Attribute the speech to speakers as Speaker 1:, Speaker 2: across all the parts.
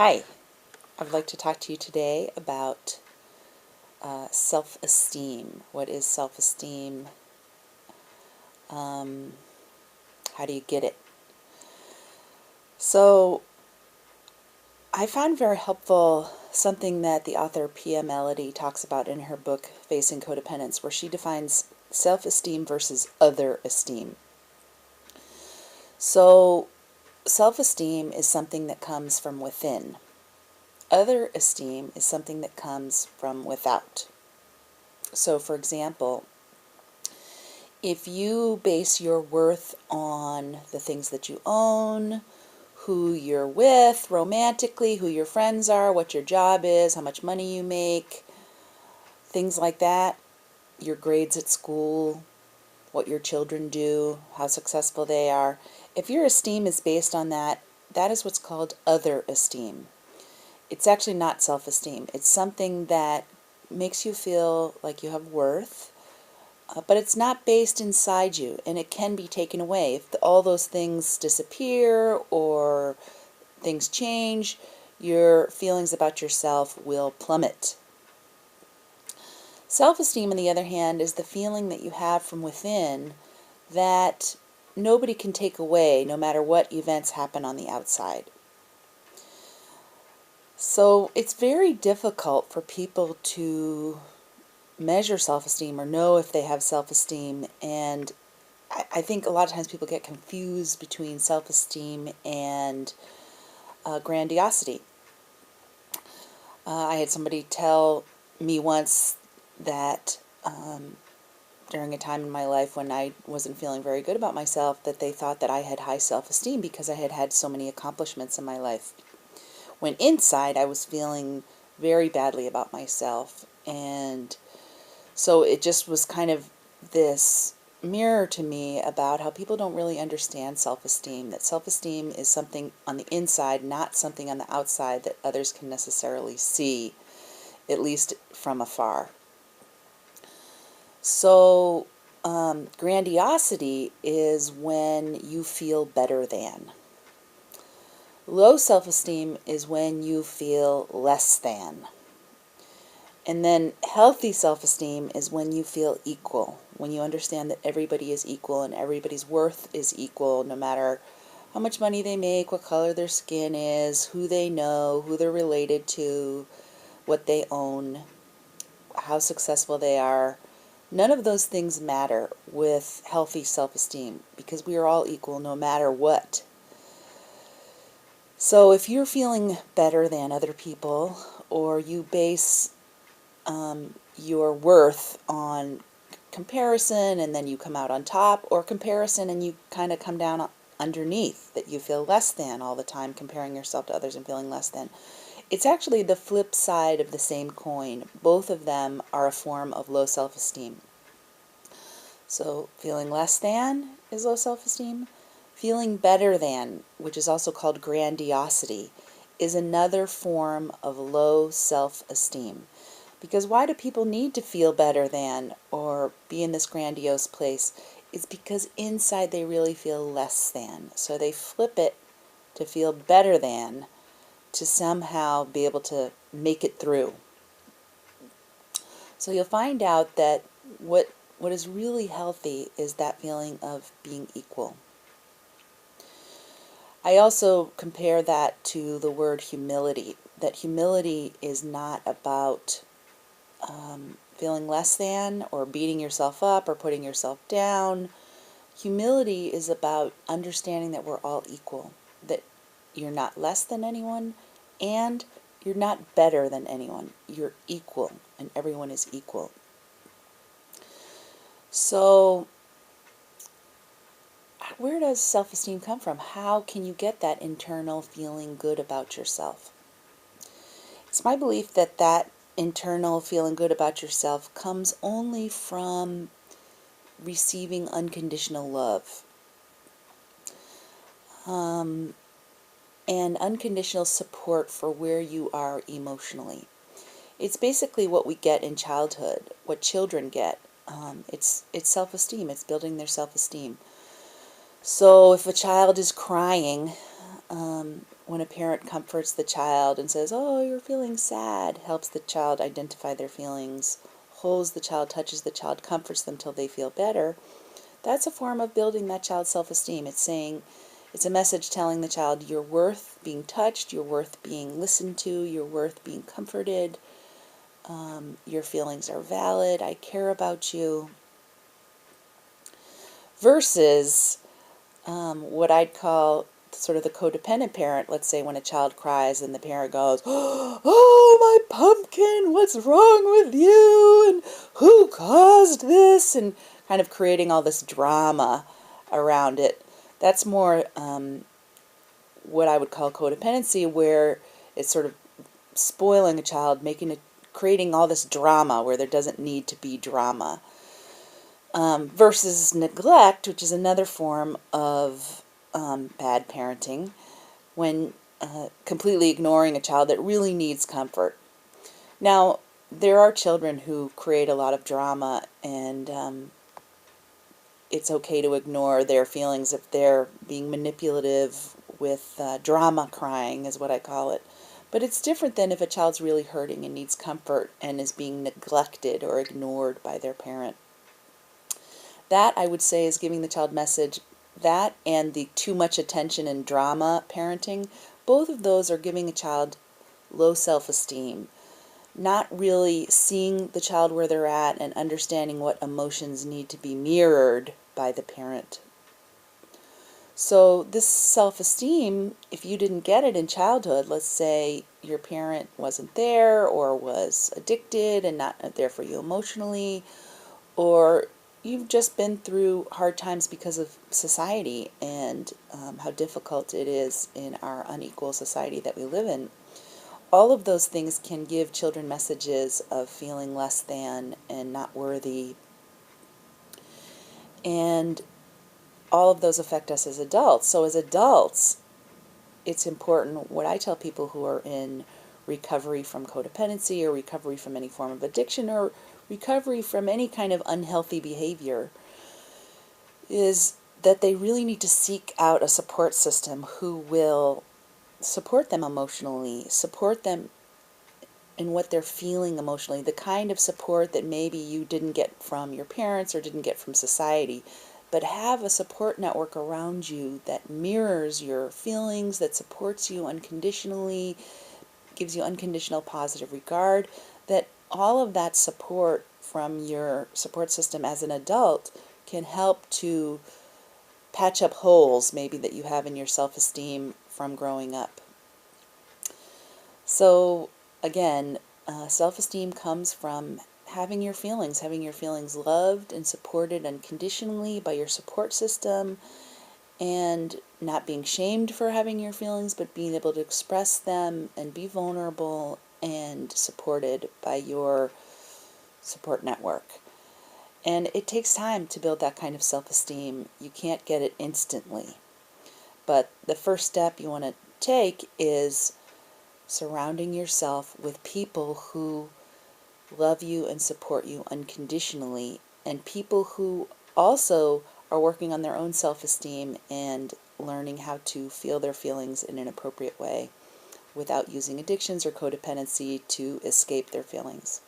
Speaker 1: Hi, I would like to talk to you today about self-esteem. What is self-esteem? How do you get it? So, I found very helpful something that the author Pia Mellody talks about in her book Facing Codependence, where she defines self-esteem versus other-esteem. So, self-esteem is something that comes from within. Other-esteem is something that comes from without. So, for example, if you base your worth on the things that you own, who you're with romantically, who your friends are, what your job is, how much money you make, things like that, your grades at school, what your children do, how successful they are, if your esteem is based on that, that is what's called other esteem. It's actually not self-esteem. It's something that makes you feel like you have worth, but it's not based inside you, and it can be taken away. If all those things disappear or things change, your feelings about yourself will plummet. Self-esteem, on the other hand, is the feeling that you have from within that nobody can take away, no matter what events happen on the outside. So it's very difficult for people to measure self-esteem or know if they have self-esteem, and I think a lot of times people get confused between self-esteem and grandiosity. I had somebody tell me once that during a time in my life when I wasn't feeling very good about myself, that they thought that I had high self-esteem because I had had so many accomplishments in my life, when inside I was feeling very badly about myself. And so it just was kind of this mirror to me about how people don't really understand self-esteem, that self-esteem is something on the inside, not something on the outside that others can necessarily see, at least from afar. So grandiosity is when you feel better than. Low self-esteem is when you feel less than. And then healthy self-esteem is when you feel equal, when you understand that everybody is equal and everybody's worth is equal, no matter how much money they make, what color their skin is, who they know, who they're related to, what they own, how successful they are. None of those things matter with healthy self-esteem, because we are all equal no matter what. So if you're feeling better than other people, or you base your worth on comparison and then you come out on top, or comparison and you kind of come down underneath, that you feel less than all the time, comparing yourself to others and feeling less than. It's actually the flip side of the same coin. Both of them are a form of low self-esteem. So feeling less than is low self-esteem. Feeling better than, which is also called grandiosity, is another form of low self-esteem. Because why do people need to feel better than or be in this grandiose place? It's because inside they really feel less than. So they flip it to feel better than, to somehow be able to make it through. So you'll find out that what is really healthy is that feeling of being equal. I also compare that to the word humility. That humility is not about feeling less than or beating yourself up or putting yourself down. Humility is about understanding that we're all equal, that you're not less than anyone and you're not better than anyone. You're equal, and everyone is equal. So where does self-esteem come from? How can you get that internal feeling good about yourself? It's my belief that that internal feeling good about yourself comes only from receiving unconditional love. And unconditional support for where you are emotionally. It's basically what we get in childhood, what children get. It's self-esteem. It's building their self-esteem. So if a child is crying, when a parent comforts the child and says, "Oh, you're feeling sad," helps the child identify their feelings, holds the child, touches the child, comforts them till they feel better, that's a form of building that child's self-esteem. It's a message telling the child you're worth being touched, you're worth being listened to, you're worth being comforted, your feelings are valid, I care about you. Versus what I'd call sort of the codependent parent. Let's say when a child cries and the parent goes, "Oh, my pumpkin, what's wrong with you? And who caused this?" And kind of creating all this drama around it. That's more what I would call codependency, where it's sort of spoiling a child, creating all this drama where there doesn't need to be drama. Versus neglect, which is another form of bad parenting, when completely ignoring a child that really needs comfort. Now, there are children who create a lot of drama, and it's okay to ignore their feelings if they're being manipulative with drama crying, is what I call it. But it's different than if a child's really hurting and needs comfort and is being neglected or ignored by their parent. That, I would say, is giving the child message. That and the too much attention and drama parenting, both of those are giving a child low self-esteem, not really seeing the child where they're at and understanding what emotions need to be mirrored by the parent. So this self-esteem, if you didn't get it in childhood, let's say your parent wasn't there or was addicted and not there for you emotionally, or you've just been through hard times because of society and how difficult it is in our unequal society that we live in. All of those things can give children messages of feeling less than and not worthy. And all of those affect us as adults. So as adults, it's important, what I tell people who are in recovery from codependency or recovery from any form of addiction or recovery from any kind of unhealthy behavior, is that they really need to seek out a support system who will support them emotionally, support them in what they're feeling emotionally, the kind of support that maybe you didn't get from your parents or didn't get from society, but have a support network around you that mirrors your feelings, that supports you unconditionally, gives you unconditional positive regard, that all of that support from your support system as an adult can help to patch up holes maybe that you have in your self-esteem from growing up. So again, self-esteem comes from having your feelings loved and supported unconditionally by your support system, and not being shamed for having your feelings, but being able to express them and be vulnerable and supported by your support network. And it takes time to build that kind of self-esteem. You can't get it instantly. But the first step you want to take is surrounding yourself with people who love you and support you unconditionally, and people who also are working on their own self-esteem and learning how to feel their feelings in an appropriate way without using addictions or codependency to escape their feelings.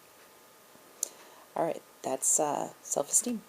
Speaker 1: All right, that's self-esteem.